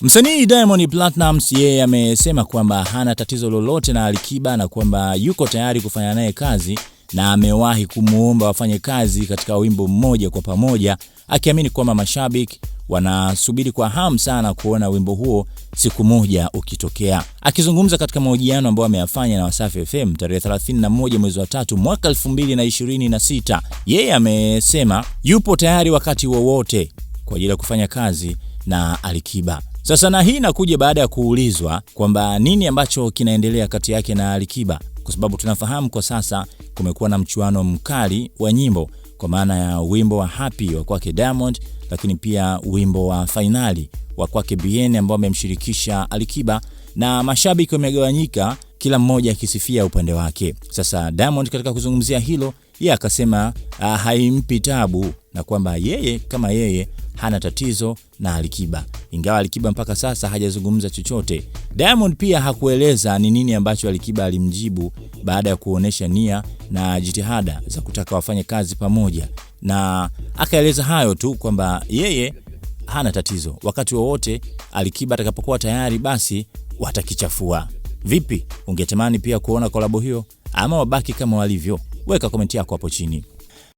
Msanii Diamond Platnumz yeye amesema kwamba hana tatizo lolote na Alikiba na kwamba yuko tayari kufanya naye kazi na amewahi kumuomba wafanye kazi katika wimbo mmoja kwa pamoja, akiamini kwamba mashabiki wanasubiri kwa hamu sana kuona wimbo huo siku moja ukitokea. Akizungumza katika mahojiano ambayo ameyafanya na Wasafi FM tarehe 31 mwezi wa 3 mwaka 2026, yeye amesema yupo tayari wakati wowote kwa ajili ya kufanya kazi na Alikiba. Sasa na hii inakuja baada ya kuulizwa kwamba nini ambacho kinaendelea kati yake na Alikiba, kwa sababu tunafahamu kwa sasa kumekuwa na mchuano mkali wa nyimbo, kwa maana ya wimbo wa Happy wa kwake Diamond, lakini pia wimbo wa Finali wa kwake Bien ambao amemshirikisha Alikiba, na mashabiki wamegawanyika, kila mmoja akisifia upande wake. Sasa Diamond katika kuzungumzia hilo, yeye akasema haimpi tabu na kwamba yeye kama yeye hana tatizo na Alikiba, ingawa Alikiba mpaka sasa hajazungumza chochote. Diamond pia hakueleza ni nini ambacho Alikiba alimjibu baada ya kuonesha nia na jitihada za kutaka wafanye kazi pamoja, na akaeleza hayo tu kwamba yeye hana tatizo, wakati wowote Alikiba atakapokuwa tayari basi watakichafua. Vipi, ungetamani pia kuona kolabo hiyo ama wabaki kama walivyo? Weka komenti yako hapo chini.